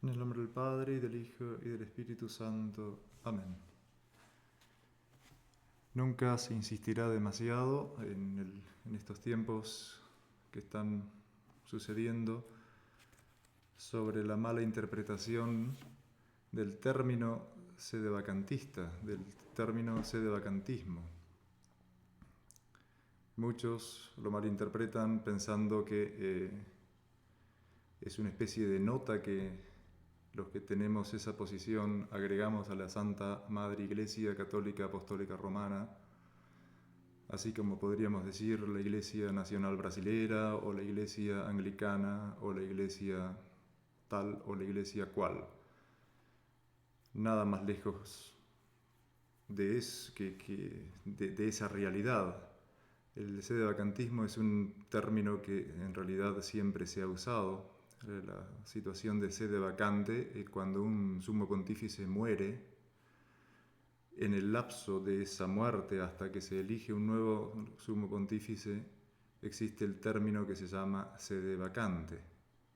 En el nombre del Padre, y del Hijo, y del Espíritu Santo. Amén. Nunca se insistirá demasiado en estos tiempos que están sucediendo sobre la mala interpretación del término sedevacantista, del término sedevacantismo. Muchos lo malinterpretan pensando que es una especie de nota que los que tenemos esa posición agregamos a la Santa Madre Iglesia Católica Apostólica Romana, así como podríamos decir la Iglesia Nacional Brasilera o la Iglesia Anglicana o la Iglesia tal o la Iglesia cual. Nada más lejos de esa realidad. El sedevacantismo es un término que en realidad siempre se ha usado. La situación de sede vacante, cuando un sumo pontífice muere, en el lapso de esa muerte hasta que se elige un nuevo sumo pontífice, existe el término que se llama sede vacante,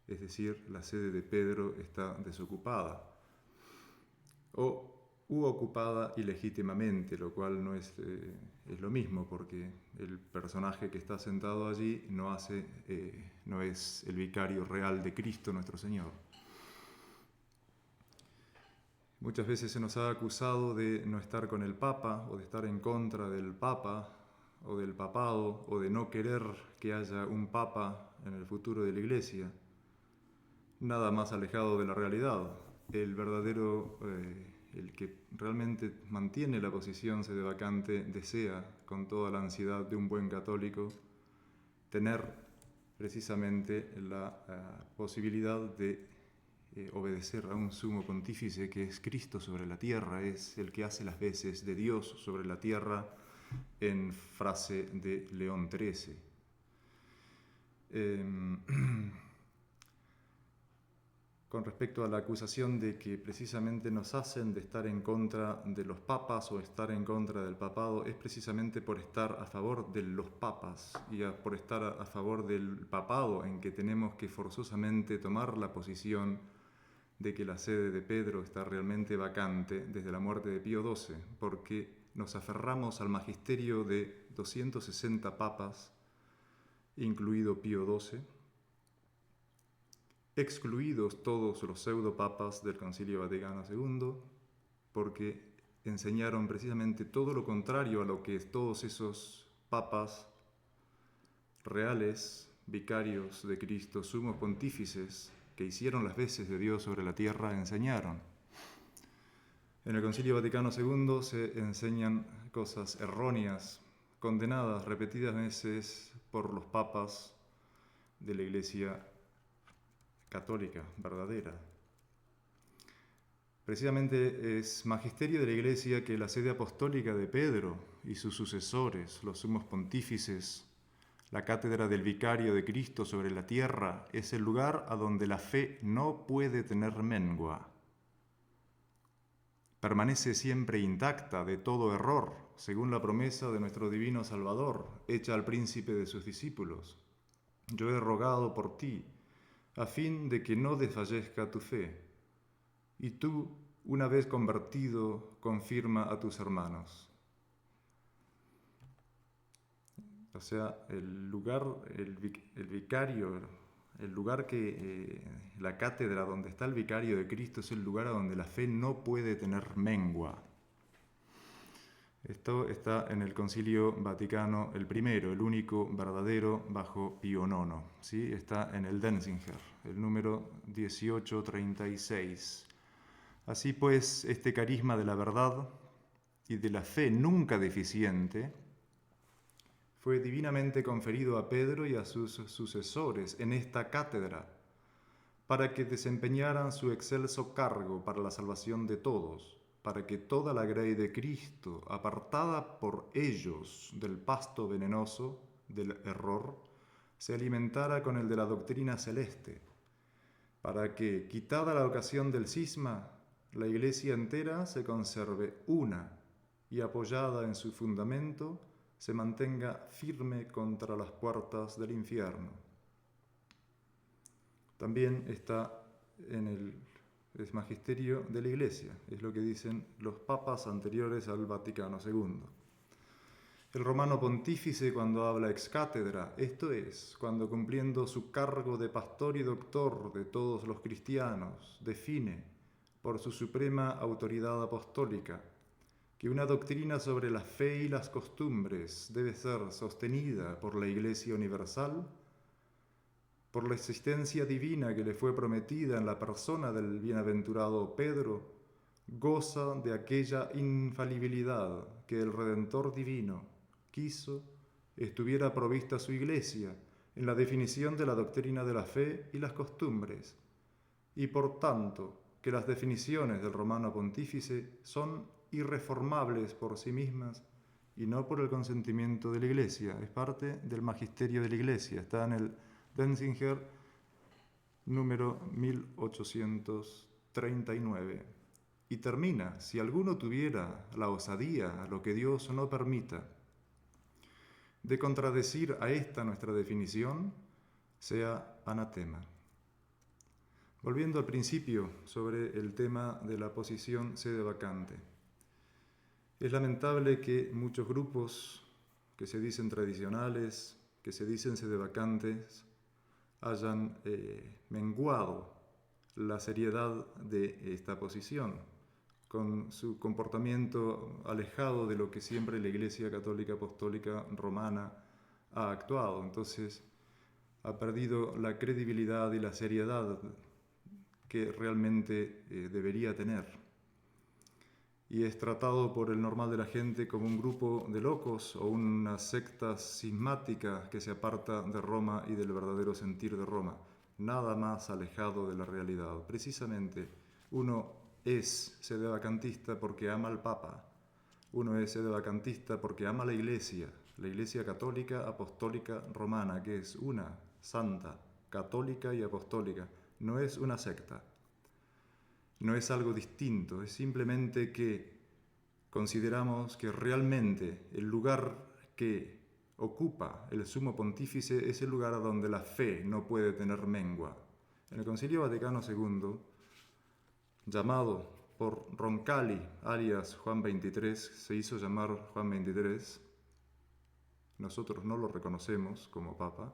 es decir, la sede de Pedro está desocupada u ocupada ilegítimamente, lo cual no es lo mismo, porque el personaje que está sentado allí no es el vicario real de Cristo nuestro Señor. Muchas veces se nos ha acusado de no estar con el Papa, o de estar en contra del Papa, o del papado, o de no querer que haya un Papa en el futuro de la Iglesia. Nada más alejado de la realidad. El verdadero... el que realmente mantiene la posición sedevacante desea, con toda la ansiedad de un buen católico, tener precisamente la posibilidad de obedecer a un sumo pontífice que es Cristo sobre la tierra, es el que hace las veces de Dios sobre la tierra, en frase de León XIII. Con respecto a la acusación de que precisamente nos hacen de estar en contra de los papas o estar en contra del papado, es precisamente por estar a favor de los papas y por estar a favor del papado en que tenemos que forzosamente tomar la posición de que la sede de Pedro está realmente vacante desde la muerte de Pío XII, porque nos aferramos al magisterio de 260 papas, incluido Pío XII, excluidos todos los pseudopapas del Concilio Vaticano II, porque enseñaron precisamente todo lo contrario a lo que todos esos papas reales, vicarios de Cristo, sumos pontífices, que hicieron las veces de Dios sobre la tierra, enseñaron. En el Concilio Vaticano II se enseñan cosas erróneas, condenadas repetidas veces por los papas de la Iglesia católica verdadera. Precisamente es magisterio de la Iglesia que la sede apostólica de Pedro y sus sucesores, los sumos pontífices, la cátedra del vicario de Cristo sobre la tierra, es el lugar a donde la fe no puede tener mengua. Permanece siempre intacta de todo error, según la promesa de nuestro divino Salvador, hecha al príncipe de sus discípulos. Yo he rogado por ti, a fin de que no desfallezca tu fe. Y tú, una vez convertido, confirma a tus hermanos. O sea, el vicario, el lugar la cátedra donde está el vicario de Cristo es el lugar a donde la fe no puede tener mengua. Esto está en el Concilio Vaticano I, el único verdadero bajo Pío IX. ¿Sí? Está en el Denzinger, el número 1836. Así pues, este carisma de la verdad y de la fe nunca deficiente fue divinamente conferido a Pedro y a sus sucesores en esta cátedra, para que desempeñaran su excelso cargo para la salvación de todos, para que toda la grey de Cristo, apartada por ellos del pasto venenoso del error, se alimentara con el de la doctrina celeste, para que, quitada la ocasión del cisma, la Iglesia entera se conserve una y, apoyada en su fundamento, se mantenga firme contra las puertas del infierno. También está en el es magisterio de la Iglesia, es lo que dicen los papas anteriores al Vaticano II. El romano pontífice, cuando habla ex cátedra, esto es, cuando cumpliendo su cargo de pastor y doctor de todos los cristianos, define, por su suprema autoridad apostólica, que una doctrina sobre la fe y las costumbres debe ser sostenida por la Iglesia universal, por la existencia divina que le fue prometida en la persona del bienaventurado Pedro, goza de aquella infalibilidad que el Redentor divino quiso estuviera provista su Iglesia en la definición de la doctrina de la fe y las costumbres, y por tanto que las definiciones del romano pontífice son irreformables por sí mismas y no por el consentimiento de la Iglesia. Es parte del magisterio de la Iglesia, está en el Denzinger número 1839. Y termina: si alguno tuviera la osadía, lo que Dios no permita, de contradecir a esta nuestra definición, sea anatema. Volviendo al principio sobre el tema de la posición sede vacante. Es lamentable que muchos grupos que se dicen tradicionales, que se dicen sede vacantes, hayan menguado la seriedad de esta posición, con su comportamiento alejado de lo que siempre la Iglesia Católica Apostólica Romana ha actuado. Entonces, ha perdido la credibilidad y la seriedad que realmente debería tener. Y es tratado por el normal de la gente como un grupo de locos o una secta cismática que se aparta de Roma y del verdadero sentir de Roma. Nada más alejado de la realidad. Precisamente, uno es sedevacantista porque ama al Papa. Uno es sedevacantista porque ama la Iglesia Católica Apostólica Romana, que es una, santa, católica y apostólica. No es una secta, no es algo distinto, es simplemente que consideramos que realmente el lugar que ocupa el sumo pontífice es el lugar a donde la fe no puede tener mengua. En el Concilio Vaticano II, llamado por Roncalli, alias Juan XXIII, se hizo llamar Juan XXIII, nosotros no lo reconocemos como Papa.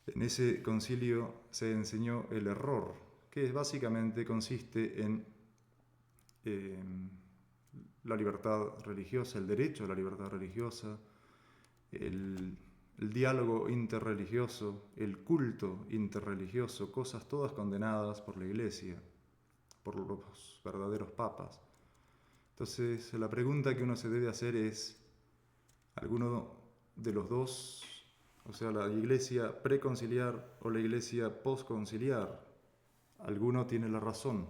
En ese concilio se enseñó el error, que básicamente consiste en la libertad religiosa, el derecho a la libertad religiosa, el diálogo interreligioso, el culto interreligioso, cosas todas condenadas por la Iglesia, por los verdaderos papas. Entonces, la pregunta que uno se debe hacer es, ¿alguno de los dos, o sea, la Iglesia preconciliar o la Iglesia posconciliar, alguno tiene la razón?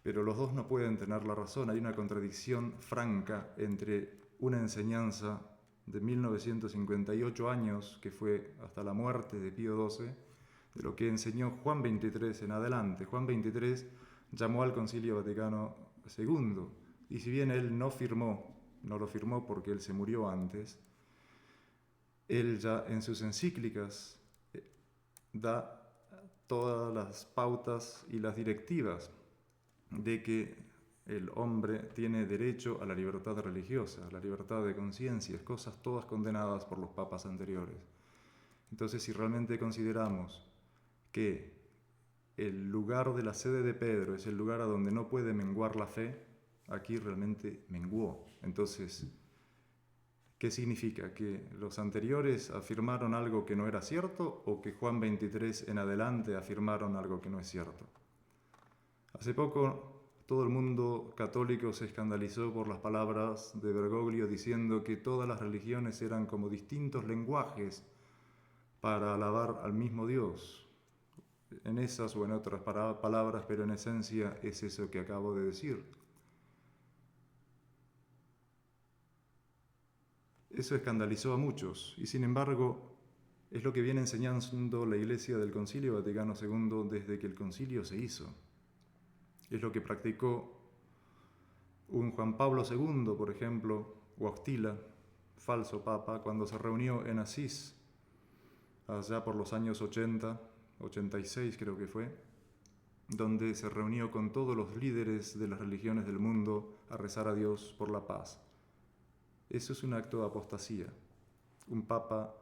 Pero los dos no pueden tener la razón. Hay una contradicción franca entre una enseñanza de 1958 años, que fue hasta la muerte de Pío XII, de lo que enseñó Juan XXIII en adelante. Juan XXIII llamó al Concilio Vaticano II, y si bien él no lo firmó porque él se murió antes, él ya en sus encíclicas da todas las pautas y las directivas de que el hombre tiene derecho a la libertad religiosa, a la libertad de conciencia, cosas todas condenadas por los papas anteriores. Entonces, si realmente consideramos que el lugar de la sede de Pedro es el lugar a donde no puede menguar la fe, aquí realmente menguó. Entonces, ¿qué significa? ¿Que los anteriores afirmaron algo que no era cierto o que Juan XXIII en adelante afirmaron algo que no es cierto? Hace poco todo el mundo católico se escandalizó por las palabras de Bergoglio diciendo que todas las religiones eran como distintos lenguajes para alabar al mismo Dios. En esas o en otras palabras, pero en esencia es eso que acabo de decir. Eso escandalizó a muchos y sin embargo es lo que viene enseñando la Iglesia del Concilio Vaticano II desde que el concilio se hizo. Es lo que practicó un Juan Pablo II, por ejemplo, Wojtyla, falso papa, cuando se reunió en Asís, allá por los años 80, 86 creo que fue, donde se reunió con todos los líderes de las religiones del mundo a rezar a Dios por la paz. Eso es un acto de apostasía. Un papa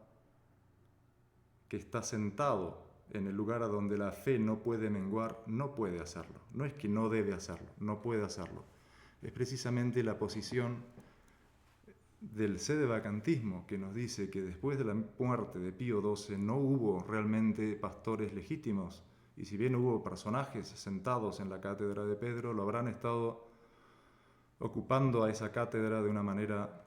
que está sentado en el lugar a donde la fe no puede menguar, no puede hacerlo. No es que no debe hacerlo, no puede hacerlo. Es precisamente la posición del sedevacantismo que nos dice que después de la muerte de Pío XII no hubo realmente pastores legítimos, y si bien hubo personajes sentados en la cátedra de Pedro, lo habrán estado ocupando a esa cátedra de una manera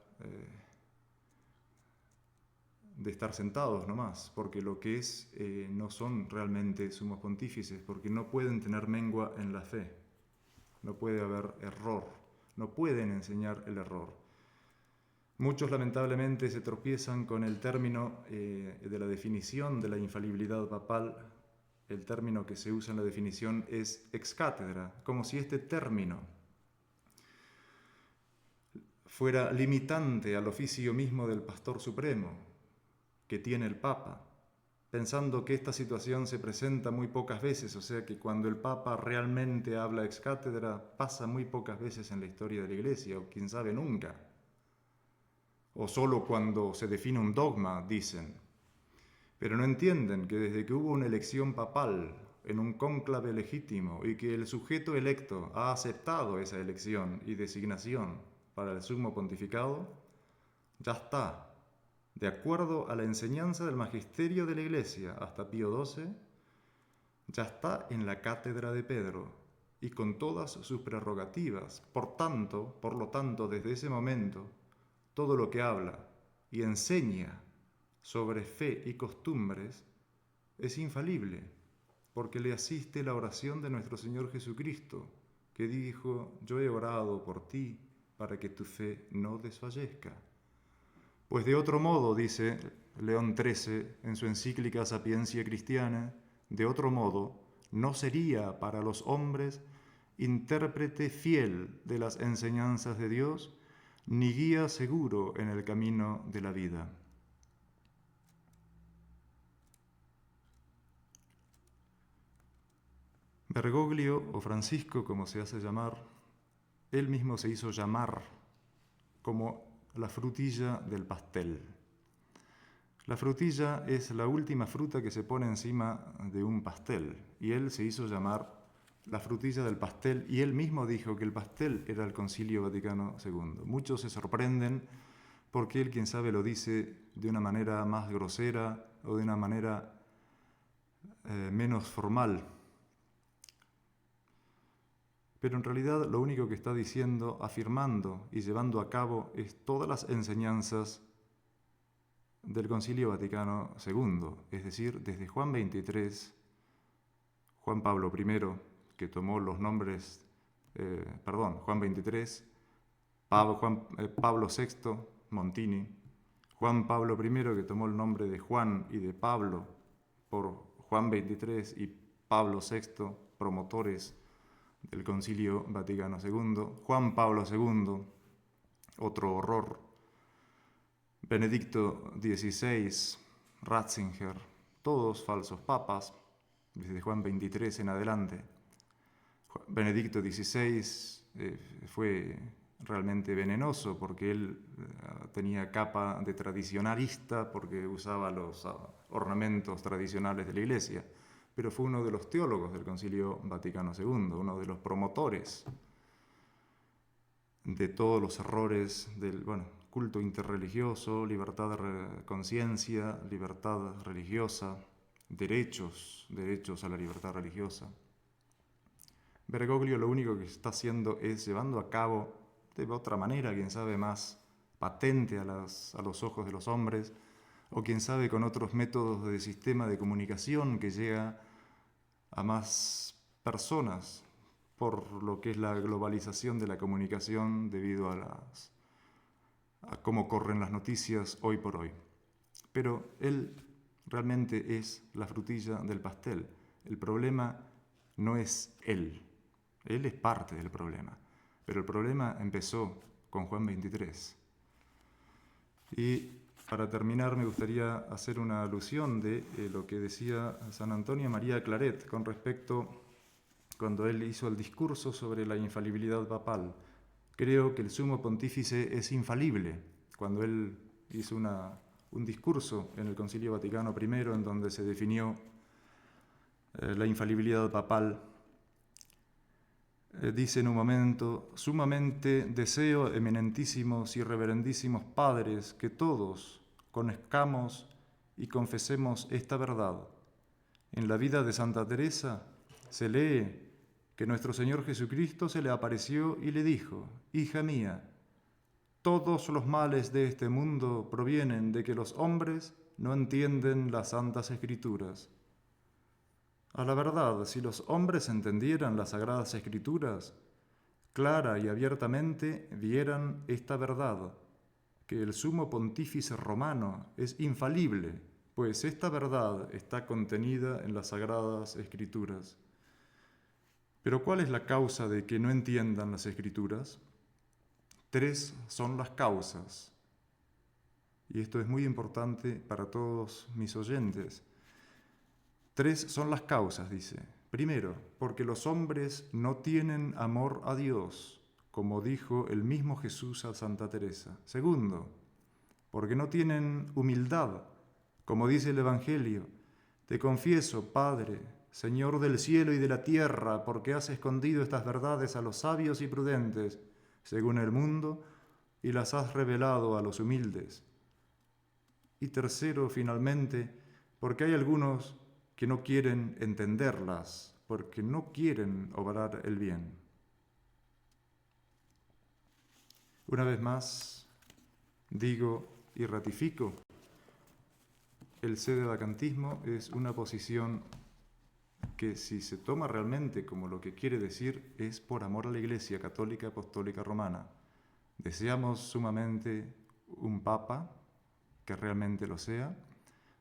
de estar sentados nomás, porque lo que es no son realmente sumos pontífices, porque no pueden tener mengua en la fe, no puede haber error, no pueden enseñar el error. Muchos lamentablemente se tropiezan con el término de la definición de la infalibilidad papal. El término que se usa en la definición es ex cátedra, como si este término fuera limitante al oficio mismo del pastor supremo que tiene el Papa, pensando que esta situación se presenta muy pocas veces, o sea que cuando el Papa realmente habla ex cátedra pasa muy pocas veces en la historia de la Iglesia, o quién sabe nunca. O solo cuando se define un dogma, dicen. Pero no entienden que desde que hubo una elección papal en un cónclave legítimo y que el sujeto electo ha aceptado esa elección y designación para el sumo pontificado, ya está, de acuerdo a la enseñanza del magisterio de la Iglesia hasta Pío XII, ya está en la cátedra de Pedro y con todas sus prerrogativas. Por lo tanto, desde ese momento, todo lo que habla y enseña sobre fe y costumbres es infalible, porque le asiste la oración de nuestro Señor Jesucristo, que dijo: yo he orado por ti para que tu fe no desfallezca. Pues de otro modo, dice León XIII en su encíclica Sapiencia Cristiana, de otro modo no sería para los hombres intérprete fiel de las enseñanzas de Dios, ni guía seguro en el camino de la vida. Bergoglio, o Francisco como se hace llamar, él mismo se hizo llamar como la frutilla del pastel. La frutilla es la última fruta que se pone encima de un pastel, y él se hizo llamar la frutilla del pastel, y él mismo dijo que el pastel era el Concilio Vaticano II. Muchos se sorprenden porque él, quién sabe, lo dice de una manera más grosera o de una manera menos formal. Pero en realidad lo único que está diciendo, afirmando y llevando a cabo es todas las enseñanzas del Concilio Vaticano II, es decir, desde Juan XXIII, Juan Pablo I, que tomó los nombres, Juan XXIII, Pablo VI, Montini, Juan Pablo I, que tomó el nombre de Juan y de Pablo por Juan XXIII, y Pablo VI, promotores del Concilio Vaticano II, Juan Pablo II, otro horror, Benedicto XVI, Ratzinger, todos falsos papas, desde Juan XXIII en adelante. Benedicto XVI fue realmente venenoso porque él tenía capa de tradicionalista, porque usaba los ornamentos tradicionales de la Iglesia, pero fue uno de los teólogos del Concilio Vaticano II, uno de los promotores de todos los errores del culto interreligioso, libertad de conciencia, libertad religiosa, derechos a la libertad religiosa. Bergoglio lo único que está haciendo es llevando a cabo, de otra manera, quién sabe, más patente a los ojos de los hombres, o quién sabe con otros métodos de sistema de comunicación que llega a más personas, por lo que es la globalización de la comunicación debido a cómo corren las noticias hoy por hoy. Pero él realmente es la frutilla del pastel. El problema no es él es parte del problema, pero el problema empezó con Juan XXIII. Y para terminar me gustaría hacer una alusión de lo que decía San Antonio María Claret con respecto cuando él hizo el discurso sobre la infalibilidad papal. Creo que el sumo pontífice es infalible. Cuando él hizo un discurso en el Concilio Vaticano I, en donde se definió la infalibilidad papal, dice en un momento: sumamente deseo, eminentísimos y reverendísimos padres, que todos conozcamos y confesemos esta verdad. En la vida de Santa Teresa se lee que nuestro Señor Jesucristo se le apareció y le dijo: hija mía, todos los males de este mundo provienen de que los hombres no entienden las santas Escrituras. A la verdad, si los hombres entendieran las Sagradas Escrituras, clara y abiertamente vieran esta verdad, que el sumo pontífice romano es infalible, pues esta verdad está contenida en las Sagradas Escrituras. Pero ¿cuál es la causa de que no entiendan las Escrituras? 3 son las causas, y esto es muy importante para todos mis oyentes. 3 son las causas, dice. Primero, porque los hombres no tienen amor a Dios, como dijo el mismo Jesús a Santa Teresa. Segundo, porque no tienen humildad, como dice el Evangelio: te confieso, Padre, Señor del cielo y de la tierra, porque has escondido estas verdades a los sabios y prudentes, según el mundo, y las has revelado a los humildes. Y tercero, finalmente, porque hay algunos que no quieren entenderlas, porque no quieren obrar el bien. Una vez más, digo y ratifico: el sedevacantismo es una posición que, si se toma realmente como lo que quiere decir, es por amor a la Iglesia Católica Apostólica Romana. Deseamos sumamente un Papa que realmente lo sea.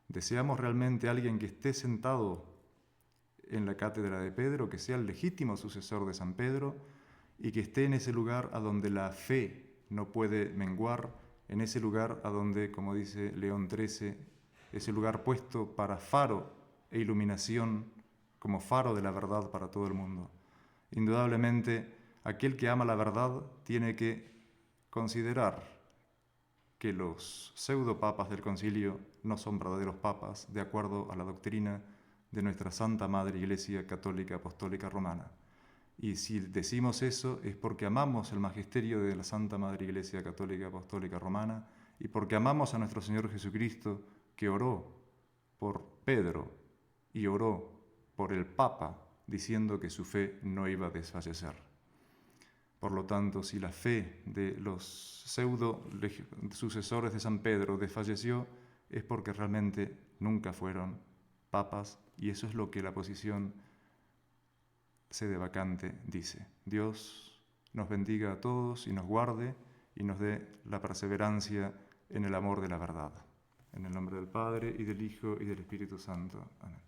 Deseamos realmente alguien que esté sentado en la cátedra de Pedro, que sea el legítimo sucesor de San Pedro y que esté en ese lugar a donde la fe no puede menguar, en ese lugar a donde, como dice León XIII, ese lugar puesto para faro e iluminación, como faro de la verdad para todo el mundo. Indudablemente, aquel que ama la verdad tiene que considerar que los pseudopapas del concilio no son verdaderos papas, de acuerdo a la doctrina de nuestra Santa Madre Iglesia Católica Apostólica Romana. Y si decimos eso es porque amamos el magisterio de la Santa Madre Iglesia Católica Apostólica Romana y porque amamos a nuestro Señor Jesucristo, que oró por Pedro y oró por el Papa, diciendo que su fe no iba a desfallecer. Por lo tanto, si la fe de los pseudo sucesores de San Pedro desfalleció, es porque realmente nunca fueron papas, y eso es lo que la posición sedevacante dice. Dios nos bendiga a todos y nos guarde y nos dé la perseverancia en el amor de la verdad. En el nombre del Padre, y del Hijo, y del Espíritu Santo. Amén.